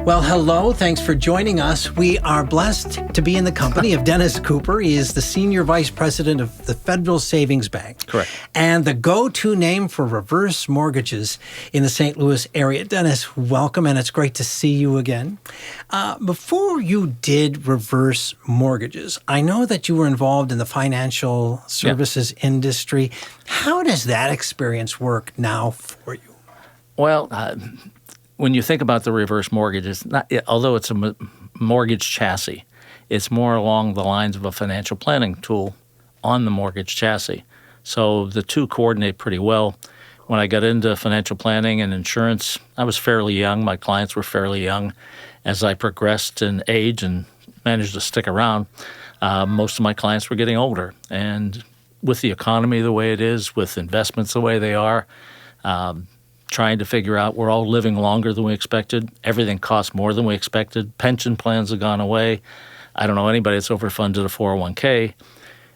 Well, hello. Thanks for joining us. We are blessed to be in the company of Dennis Cooper. He is the Senior Vice President of the Federal Savings Bank. Correct. And the go-to name for reverse mortgages in the St. Louis area. Dennis, welcome, and it's great to see you again. Before you did reverse mortgages, I know that you were involved in the financial services industry. How does that experience work now for you? Well, when you think about the reverse mortgage, it's not, although it's a mortgage chassis, it's more along the lines of a financial planning tool on the mortgage chassis. So the two coordinate pretty well. When I got into financial planning and insurance, I was fairly young. My clients were fairly young. As I progressed in age and managed to stick around, most of my clients were getting older. And with the economy the way it is, with investments the way they are, trying to figure out we're all living longer than we expected. Everything costs more than we expected. Pension plans have gone away. I don't know anybody that's overfunded a 401k.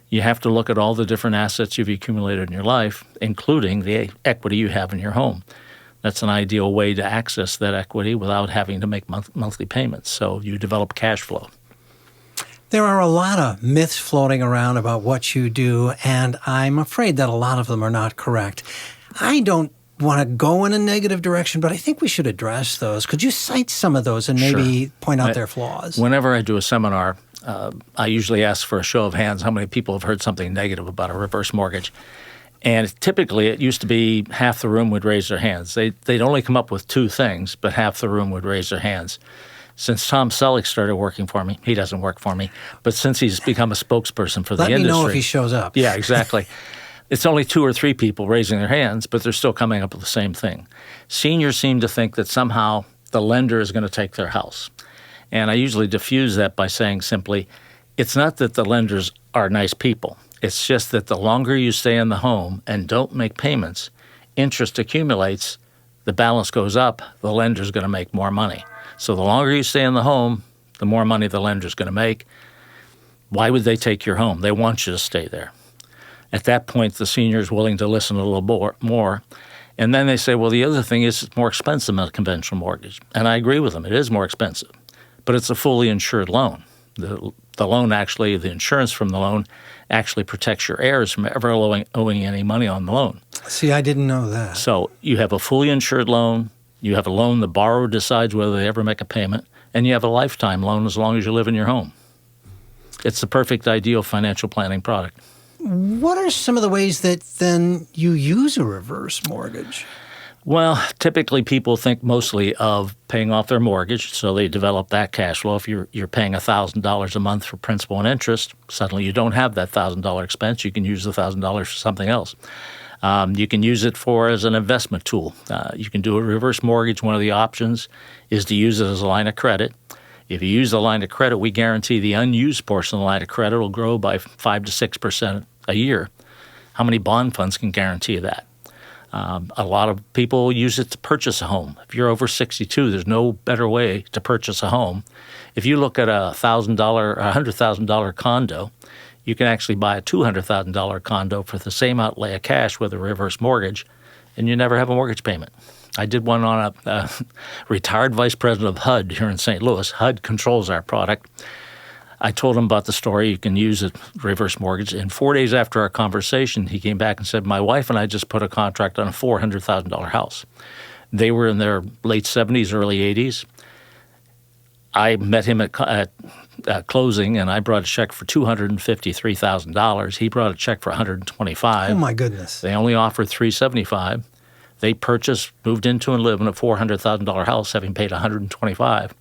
You have to look at all the different assets you've accumulated in your life, including the equity you have in your home. That's an ideal way to access that equity without having to make monthly payments. So you develop cash flow. There are a lot of myths floating around about what you do, and I'm afraid that a lot of them are not correct. I don't want to go in a negative direction, but I think we should address those. Could you cite some of those and maybe point out their flaws? Whenever I do a seminar, I usually ask for a show of hands how many people have heard something negative about a reverse mortgage. And typically it used to be half the room would raise their hands. They'd only come up with two things, but half the room would raise their hands. Since Tom Selleck started working for me, he doesn't work for me, but since he's become a spokesperson for the industry. Let me know if he shows up. Yeah, exactly. It's only 2 or 3 people raising their hands, but they're still coming up with the same thing. Seniors seem to think that somehow the lender is going to take their house. And I usually diffuse that by saying simply, it's not that the lenders are nice people. It's just that the longer you stay in the home and don't make payments, interest accumulates, the balance goes up, the lender's going to make more money. So the longer you stay in the home, the more money the lender's going to make. Why would they take your home? They want you to stay there. At that point, the senior is willing to listen a little more. And then they say, well, the other thing is it's more expensive than a conventional mortgage. And I agree with them. It is more expensive. But it's a fully insured loan. The loan actually, the insurance from the loan actually protects your heirs from ever owing any money on the loan. See, I didn't know that. So you have a fully insured loan. You have a loan the borrower decides whether they ever make a payment. And you have a lifetime loan as long as you live in your home. It's the perfect ideal financial planning product. What are some of the ways that then you use a reverse mortgage? Well, typically people think mostly of paying off their mortgage, so they develop that cash flow. If you're paying $1,000 a month for principal and interest, suddenly you don't have that $1,000 expense. You can use the $1,000 for something else. You can use it as an investment tool. You can do a reverse mortgage. One of the options is to use it as a line of credit. If you use the line of credit, we guarantee the unused portion of the line of credit will grow by 5 to 6% a year. How many bond funds can guarantee that? A lot of people use it to purchase a home. If you're over 62, there's no better way to purchase a home. If you look at a $100,000 condo, you can actually buy a $200,000 condo for the same outlay of cash with a reverse mortgage, and you never have a mortgage payment. I did one on a retired vice president of HUD here in St. Louis. HUD controls our product. I told him about the story. You can use a reverse mortgage. And 4 days after our conversation, he came back and said, my wife and I just put a contract on a $400,000 house. They were in their late 70s, early 80s. I met him at closing, and I brought a check for $253,000. He brought a check for $125,000. Oh, my goodness. They only offered $375,000. They purchased, moved into and live in a $400,000 house, having paid $125,000,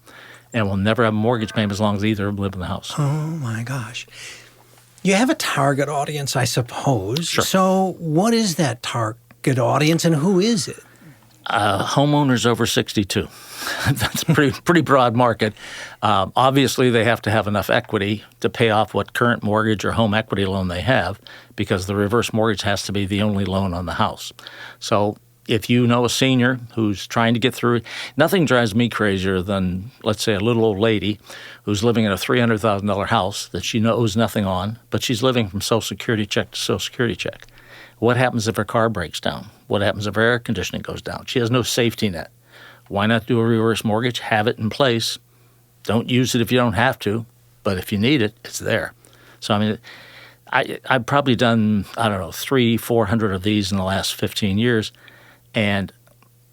and will never have a mortgage payment as long as either of them live in the house. Oh, my gosh. You have a target audience, I suppose. Sure. So what is that target audience, and who is it? Homeowners over 62. That's a pretty broad market. Obviously, they have to have enough equity to pay off what current mortgage or home equity loan they have, because the reverse mortgage has to be the only loan on the house. So if you know a senior who's trying to get through, nothing drives me crazier than, let's say, a little old lady who's living in a $300,000 house that she knows nothing on, but she's living from Social Security check to Social Security check. What happens if her car breaks down? What happens if her air conditioning goes down? She has no safety net. Why not do a reverse mortgage? Have it in place. Don't use it if you don't have to, but if you need it, it's there. So, I mean, I've probably done, 300-400 of these in the last 15 years, and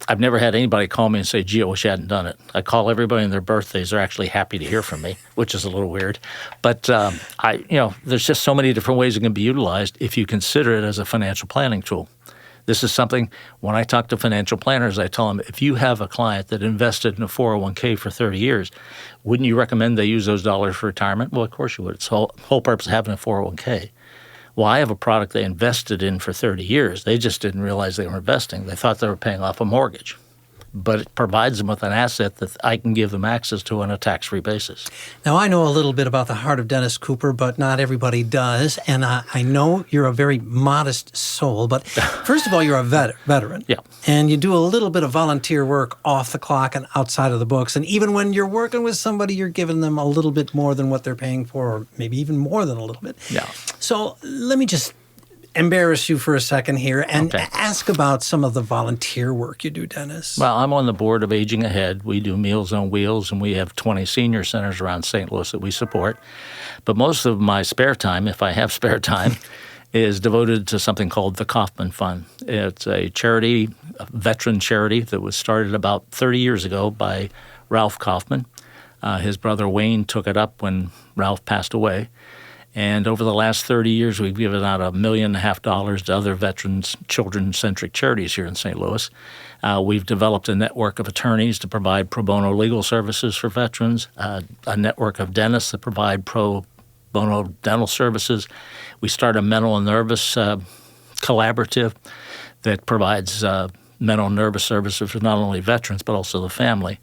I've never had anybody call me and say, gee, I wish I hadn't done it. I call everybody on their birthdays. They're actually happy to hear from me, which is a little weird. But, there's just so many different ways it can be utilized if you consider it as a financial planning tool. This is something, when I talk to financial planners, I tell them, if you have a client that invested in a 401k for 30 years, wouldn't you recommend they use those dollars for retirement? Well, of course you would. It's the whole purpose of having a 401k. Well, I have a product they invested in for 30 years. They just didn't realize they were investing. They thought they were paying off a mortgage. But it provides them with an asset that I can give them access to on a tax-free basis. Now, I know a little bit about the heart of Dennis Cooper, but not everybody does. And I know you're a very modest soul. But first of all, you're a veteran. Yeah. And you do a little bit of volunteer work off the clock and outside of the books. And even when you're working with somebody, you're giving them a little bit more than what they're paying for, or maybe even more than a little bit. Yeah. So let me just embarrass you for a second here and Okay. ask about some of the volunteer work you do, Dennis. Well, I'm on the board of Aging Ahead. We do Meals on Wheels, and we have 20 senior centers around St. Louis that we support. But most of my spare time, if I have spare time, is devoted to something called the Kauffman Fund. It's a charity, a veteran charity that was started about 30 years ago by Ralph Kauffman. His brother Wayne took it up when Ralph passed away. And over the last 30 years, we've given out $1.5 million to other veterans, children-centric charities here in St. Louis. We've developed a network of attorneys to provide pro bono legal services for veterans, a network of dentists that provide pro bono dental services. We start a mental and nervous collaborative that provides mental and nervous services for not only veterans but also the family.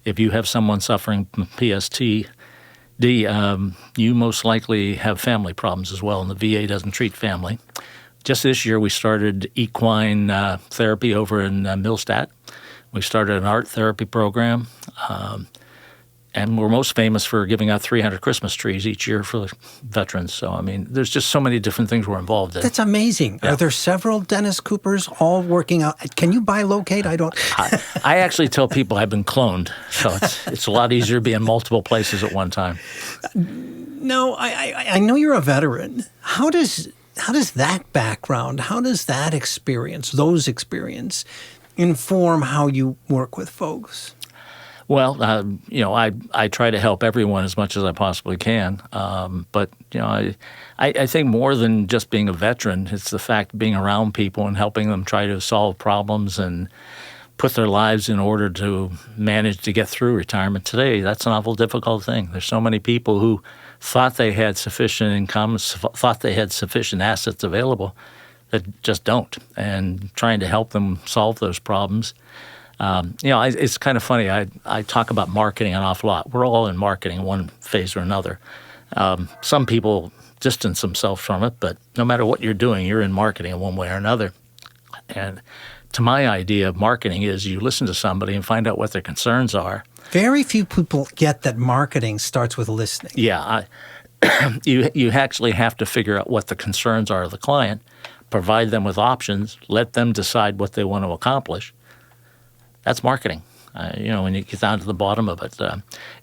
If you have someone suffering from PST, you most likely have family problems as well, and the VA doesn't treat family. Just this year, we started equine therapy over in Millstadt. We started an art therapy program, and we're most famous for giving out 300 Christmas trees each year for the veterans. So, I mean, there's just so many different things we're involved in. That's amazing. Yeah. Are there several Dennis Coopers all working out? Can you bilocate? I don't. I actually tell people I've been cloned, so it's a lot easier to be in multiple places at one time. No, I know you're a veteran. How does that background, how does that experience, those experience, inform how you work with folks? Well, I try to help everyone as much as I possibly can. But, I think more than just being a veteran, it's the fact of being around people and helping them try to solve problems and put their lives in order to manage to get through retirement. Today, that's an awful difficult thing. There's so many people who thought they had sufficient income, thought they had sufficient assets available that just don't, and trying to help them solve those problems. It's kind of funny. I talk about marketing an awful lot. We're all in marketing, one phase or another. Some people distance themselves from it, but no matter what you're doing, you're in marketing in one way or another. And to my idea of marketing is you listen to somebody and find out what their concerns are. Very few people get that marketing starts with listening. Yeah, you actually have to figure out what the concerns are of the client, provide them with options, let them decide what they want to accomplish. That's marketing, when you get down to the bottom of it.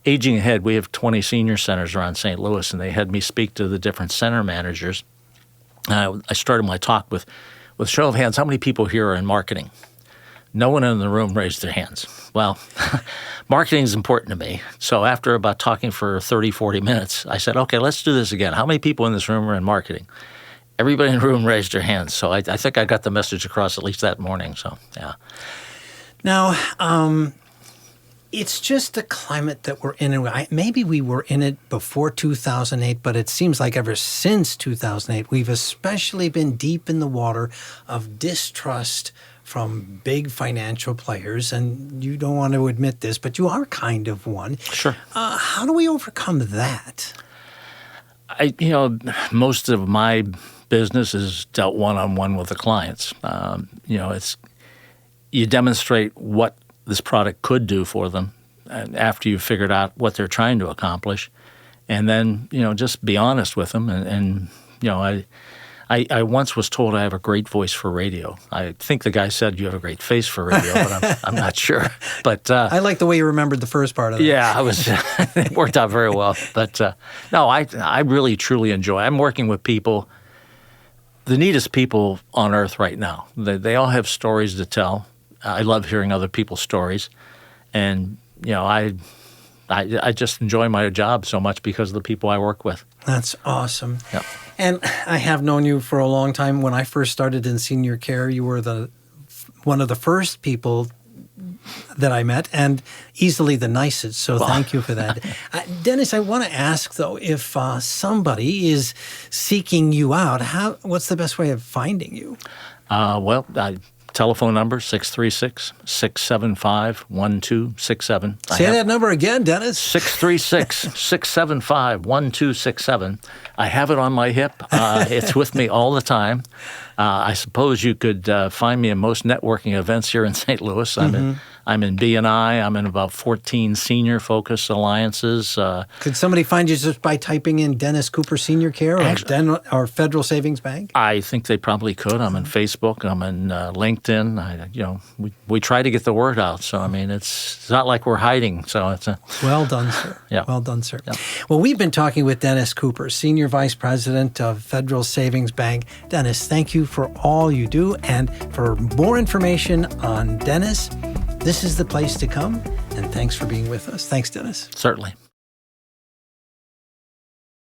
Aging Ahead, we have 20 senior centers around St. Louis, and they had me speak to the different center managers. I started my talk with show of hands, how many people here are in marketing? No one in the room raised their hands. Well, marketing is important to me. So after about talking for 30, 40 minutes, I said, okay, let's do this again. How many people in this room are in marketing? Everybody in the room raised their hands. So I think I got the message across at least that morning. So, yeah. Now, it's just the climate that we're in. Maybe we were in it before 2008, but it seems like ever since 2008, we've especially been deep in the water of distrust from big financial players. And you don't want to admit this, but you are kind of one. Sure. How do we overcome that? Most of my business is dealt one-on-one with the clients. You demonstrate what this product could do for them after you've figured out what they're trying to accomplish, and then just be honest with them. And I I once was told I have a great voice for radio. I think the guy said you have a great face for radio, but I'm not sure. But I like the way you remembered the first part of that. yeah, it worked out very well. But no, I really, truly enjoy. I'm working with people, the neatest people on earth right now. They all have stories to tell. I love hearing other people's stories. And, I just enjoy my job so much because of the people I work with. That's awesome. Yep. And I have known you for a long time. When I first started in senior care, you were one of the first people that I met and easily the nicest. So thank you for that. Dennis, I want to ask, though, if somebody is seeking you out, what's the best way of finding you? Telephone number, 636-675-1267. Say that number again, Dennis. 636-675-1267. I have it on my hip. It's with me all the time. I suppose you could find me in most networking events here in St. Louis. I'm in B&I. I'm in about 14 senior-focused alliances. Could somebody find you just by typing in Dennis Cooper Senior Care or Federal Savings Bank? I think they probably could. I'm in Facebook. I'm in LinkedIn. We try to get the word out. So, I mean, it's not like we're hiding. So it's Well done, sir. Yeah. Well done, sir. Yeah. Well, we've been talking with Dennis Cooper, Senior Vice President of Federal Savings Bank. Dennis, thank you for all you do. And for more information on Dennis, this is the place to come. And thanks for being with us. Thanks, Dennis. Certainly.